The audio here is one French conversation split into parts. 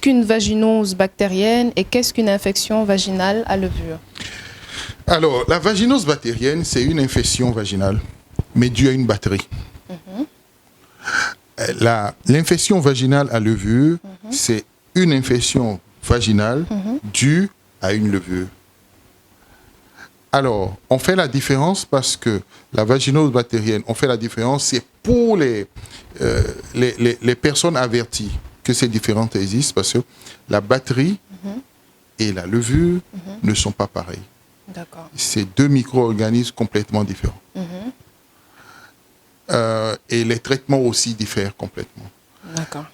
qu'une vaginose bactérienne et qu'est-ce qu'une infection vaginale à levure? Alors, la vaginose bactérienne, c'est une infection vaginale, mais due à une bactérie. L'infection vaginale à levure, c'est une infection vaginale due à une levure. Alors, on fait la différence parce que la vaginose bactérienne, on fait la différence, c'est pour les personnes averties que ces différences existent parce que la bactérie et la levure ne sont pas pareilles. D'accord. C'est deux micro-organismes complètement différents. Et les traitements aussi diffèrent complètement. D'accord.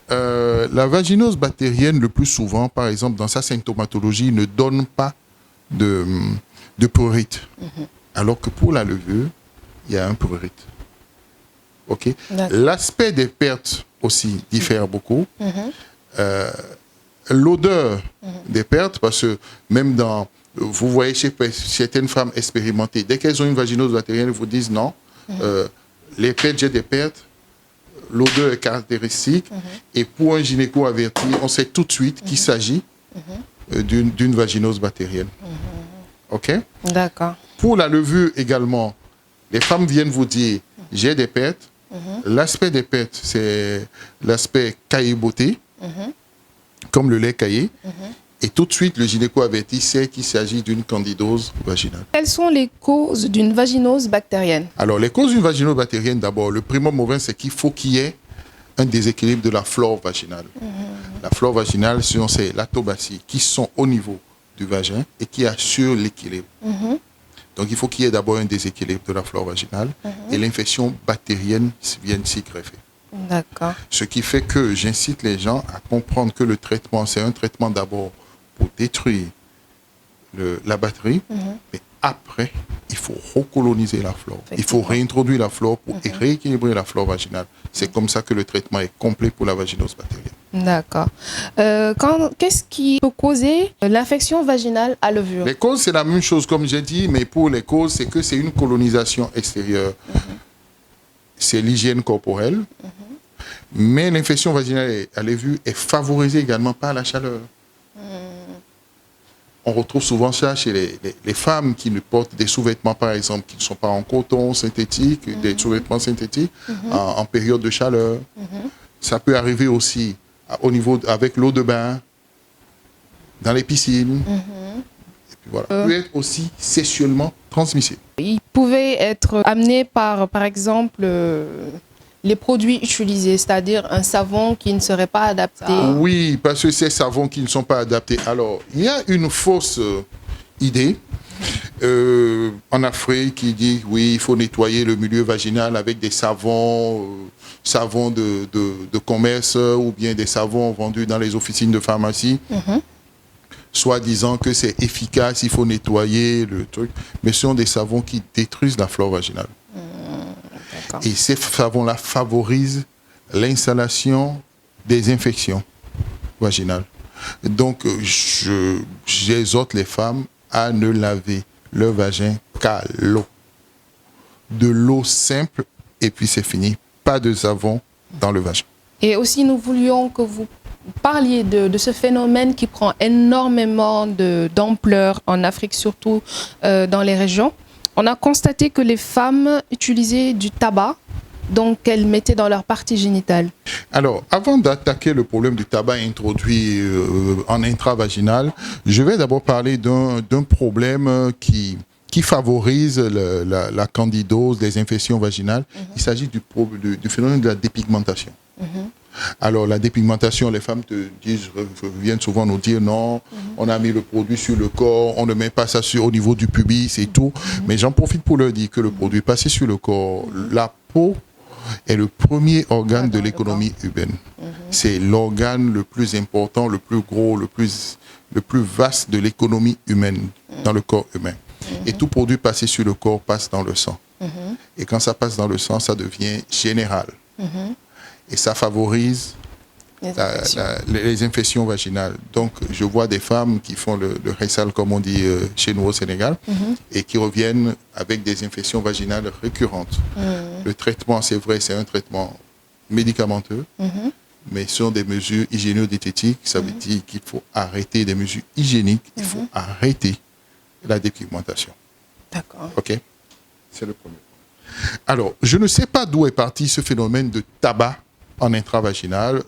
La vaginose bactérienne, le plus souvent, par exemple, dans sa symptomatologie, ne donne pas de prurite. Alors que pour la levure, il y a un prurite. Okay? L'aspect des pertes aussi diffère beaucoup. L'odeur des pertes, parce que même dans... Vous voyez chez certaines femmes expérimentées, dès qu'elles ont une vaginose bactérienne, elles vous disent non, les pertes, j'ai des pertes, l'odeur est caractéristique, et pour un gynéco averti, on sait tout de suite qu'il s'agit d'une vaginose bactérienne. OK? D'accord. Pour la levure également, les femmes viennent vous dire, j'ai des pertes. L'aspect des pertes, c'est l'aspect caillé-beauté, comme le lait caillé. Et tout de suite, le gynéco averti sait qu'il s'agit d'une candidose vaginale. Quelles sont les causes d'une vaginose bactérienne? Alors, les causes d'une vaginose bactérienne, d'abord, le primum movin, c'est qu'il faut qu'il y ait un déséquilibre de la flore vaginale. La flore vaginale, ce sont ces lactobacilles qui sont au niveau du vagin et qui assurent l'équilibre. Donc, il faut qu'il y ait d'abord un déséquilibre de la flore vaginale et l'infection bactérienne vienne s'y greffer. D'accord. Ce qui fait que j'incite les gens à comprendre que le traitement, c'est un traitement d'abord pour détruire la bactérie, mais après, il faut recoloniser la flore. Il faut réintroduire la flore pour rééquilibrer la flore vaginale. C'est comme ça que le traitement est complet pour la vaginose bactérienne. D'accord. Qu'est-ce qui peut causer l'infection vaginale à levure? Les causes, c'est la même chose, comme j'ai dit, mais pour les causes, c'est que c'est une colonisation extérieure. C'est l'hygiène corporelle. Mais l'infection vaginale à levure est favorisée également par la chaleur. On retrouve souvent ça chez les femmes qui ne portent des sous-vêtements, par exemple, qui ne sont pas en coton synthétique, des sous-vêtements synthétiques, en période de chaleur. Ça peut arriver aussi au niveau avec l'eau de bain, dans les piscines. Et puis voilà. Ça peut être aussi sexuellement transmissible. Il pouvait être amené par exemple, les produits utilisés, c'est-à-dire un savon qui ne serait pas adapté. Oui, parce que ces savons qui ne sont pas adaptés. Alors, il y a une fausse idée en Afrique qui dit, oui, il faut nettoyer le milieu vaginal avec des savons, savons de commerce ou bien des savons vendus dans les officines de pharmacie, soit disant que c'est efficace, il faut nettoyer le truc. Mais ce sont des savons qui détruisent la flore vaginale. Et ces savons-là favorisent l'installation des infections vaginales. Donc, j'exhorte les femmes à ne laver leur vagin qu'à l'eau. De l'eau simple, et puis c'est fini. Pas de savon dans le vagin. Et aussi, nous voulions que vous parliez de ce phénomène qui prend énormément d'ampleur en Afrique, surtout dans les régions. On a constaté que les femmes utilisaient du tabac, donc qu'elles mettaient dans leur partie génitale. Alors, avant d'attaquer le problème du tabac introduit en intravaginal, je vais d'abord parler d'un problème qui favorise la candidose, les infections vaginales. Il s'agit du phénomène de la dépigmentation. Alors, la dépigmentation, les femmes viennent souvent nous dire non, on a mis le produit sur le corps, on ne met pas ça au niveau du pubis et tout. Mais j'en profite pour leur dire que le produit passé sur le corps, la peau est le premier organe de l'économie humaine. C'est l'organe le plus important, le plus gros, le plus vaste de l'économie humaine dans le corps humain. Et tout produit passé sur le corps passe dans le sang. Et quand ça passe dans le sang, ça devient général. Et ça favorise les infections vaginales. Donc, je vois des femmes qui font le réssal, comme on dit chez nous au Sénégal, et qui reviennent avec des infections vaginales récurrentes. Le traitement, c'est vrai, c'est un traitement médicamenteux, mais ce sont des mesures hygiéno-diététiques. Ça veut dire qu'il faut arrêter des mesures hygiéniques, il faut arrêter la dépigmentation. D'accord. OK? C'est le premier point. Alors, je ne sais pas d'où est parti ce phénomène de tabac en intravaginal.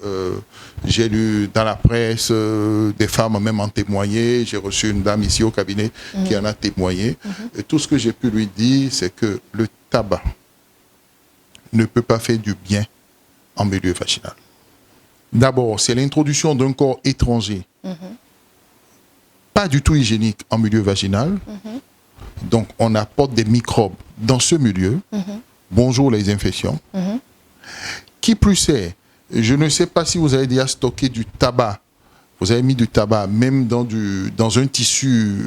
J'ai lu dans la presse, des femmes même en témoigné. J'ai reçu une dame ici au cabinet qui en a témoigné. Et tout ce que j'ai pu lui dire, c'est que le tabac ne peut pas faire du bien en milieu vaginal. D'abord, c'est l'introduction d'un corps étranger, pas du tout hygiénique en milieu vaginal. Donc, on apporte des microbes dans ce milieu. Bonjour les infections. Qui plus est, je ne sais pas si vous avez déjà stocké du tabac. Vous avez mis du tabac, même dans un tissu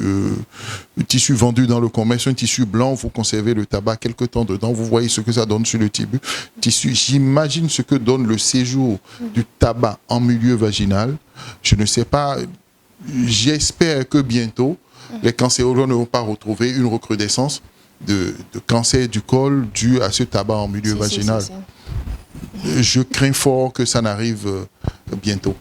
vendu dans le commerce, un tissu blanc, vous conservez le tabac quelque temps dedans, vous voyez ce que ça donne sur le tissu. J'imagine ce que donne le séjour du tabac en milieu vaginal. Je ne sais pas, j'espère que bientôt, les cancérologues ne vont pas retrouver une recrudescence de cancer du col dû à ce tabac en milieu vaginal. Je crains fort que ça n'arrive bientôt.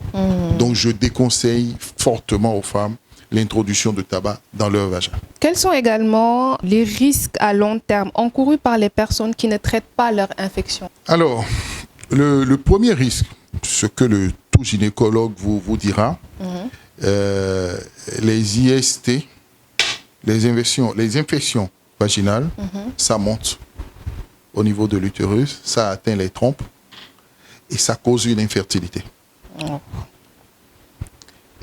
Donc, je déconseille fortement aux femmes l'introduction de tabac dans leur vagin. Quels sont également les risques à long terme encourus par les personnes qui ne traitent pas leur infection? Alors, le premier risque, ce que tout gynécologue vous dira, les IST, les infections vaginales, ça monte au niveau de l'utérus, ça atteint les trompes et ça cause une infertilité.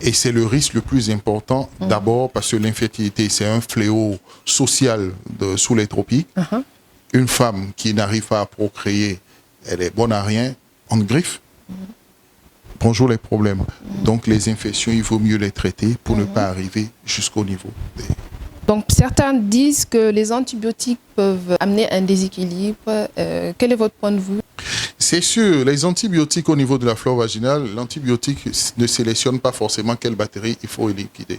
Et c'est le risque le plus important, d'abord parce que l'infertilité, c'est un fléau social sous les tropiques. Une femme qui n'arrive pas à procréer, elle est bonne à rien, on griffe. Bonjour les problèmes. Donc les infections, il vaut mieux les traiter pour ne pas arriver jusqu'au niveau des... Donc certains disent que les antibiotiques peuvent amener un déséquilibre. Quel est votre point de vue? C'est sûr, les antibiotiques au niveau de la flore vaginale, l'antibiotique ne sélectionne pas forcément quelle bactérie il faut liquider.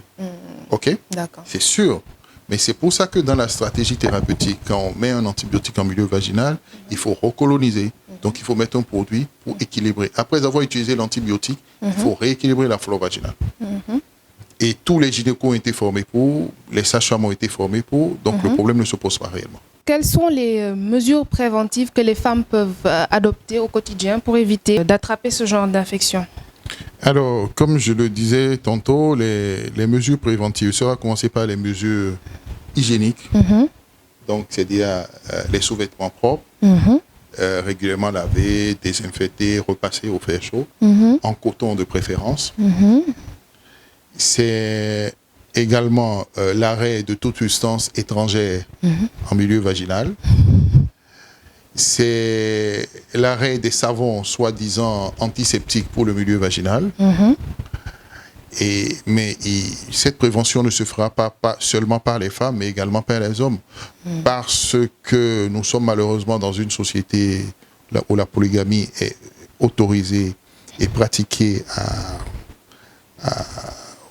OK? D'accord. C'est sûr. Mais c'est pour ça que dans la stratégie thérapeutique, quand on met un antibiotique en milieu vaginal, il faut recoloniser. Donc il faut mettre un produit pour équilibrer. Après avoir utilisé l'antibiotique, il faut rééquilibrer la flore vaginale. Et tous les gynécos ont été formés pour, les sages-femmes ont été formés pour, donc le problème ne se pose pas réellement. Quelles sont les mesures préventives que les femmes peuvent adopter au quotidien pour éviter d'attraper ce genre d'infection? Alors, comme je le disais tantôt, les mesures préventives, ça va commencer par les mesures hygiéniques. Donc, c'est-à-dire les sous-vêtements propres, régulièrement lavés, désinfectés, repassés au fer chaud, en coton de préférence. C'est également l'arrêt de toute substance étrangère en milieu vaginal. C'est l'arrêt des savons soi-disant antiseptiques pour le milieu vaginal. Mais cette prévention ne se fera pas seulement par les femmes, mais également par les hommes. Parce que nous sommes malheureusement dans une société où la polygamie est autorisée et pratiquée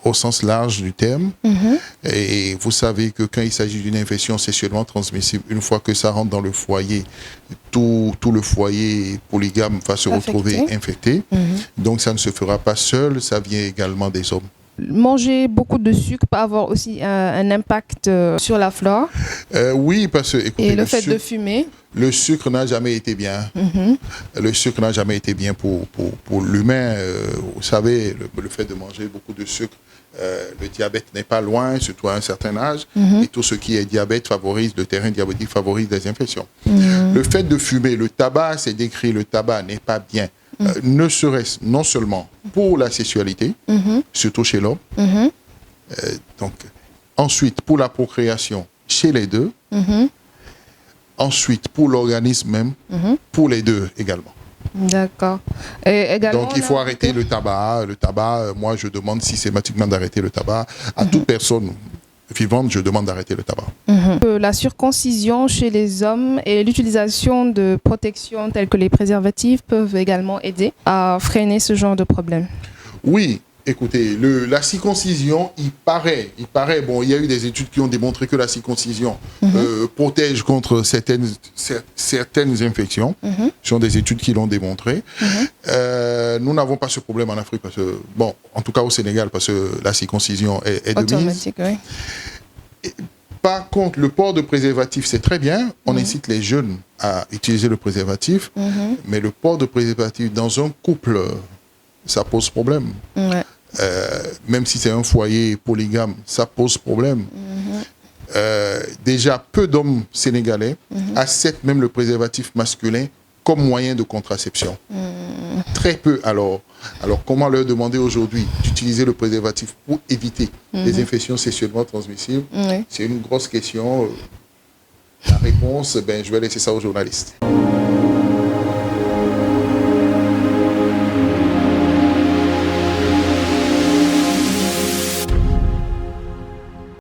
au sens large du terme. Et vous savez que quand il s'agit d'une infection sexuellement transmissible, une fois que ça rentre dans le foyer, tout le foyer polygame va se retrouver infecté. Donc ça ne se fera pas seul, ça vient également des hommes. Manger beaucoup de sucre peut avoir aussi un impact sur la flore. Oui, parce que... Écoutez, et le fait de fumer. Le sucre n'a jamais été bien. Le sucre n'a jamais été bien pour l'humain. Vous savez, le fait de manger beaucoup de sucre, le diabète n'est pas loin, surtout à un certain âge. Et tout ce qui est diabète favorise, le terrain diabétique favorise des infections. Le fait de fumer, le tabac, c'est décrit, le tabac n'est pas bien. Ne serait-ce non seulement pour la sexualité, surtout chez l'homme, donc ensuite pour la procréation chez les deux, ensuite pour l'organisme même, pour les deux également. D'accord. Donc il faut arrêter le tabac. Le tabac, moi je demande systématiquement d'arrêter le tabac. À toute personne vivante, je demande d'arrêter le tabac. La circoncision chez les hommes et l'utilisation de protections telles que les préservatifs peuvent également aider à freiner ce genre de problème. Oui, écoutez, la circoncision, il paraît, bon, il y a eu des études qui ont démontré que la circoncision protège contre certaines infections. Ce sont des études qui l'ont démontré. Nous n'avons pas ce problème en Afrique, parce que, bon, en tout cas au Sénégal, parce que la circoncision est de mise. Automatique, oui. Par contre, le port de préservatif, c'est très bien. On incite les jeunes à utiliser le préservatif. Mais le port de préservatif dans un couple, ça pose problème. Ouais. Même si c'est un foyer polygame, ça pose problème. Déjà, peu d'hommes sénégalais acceptent même le préservatif masculin comme moyen de contraception. Très peu. Alors, comment leur demander aujourd'hui d'utiliser le préservatif pour éviter les infections sexuellement transmissibles? C'est une grosse question. La réponse, je vais laisser ça aux journalistes.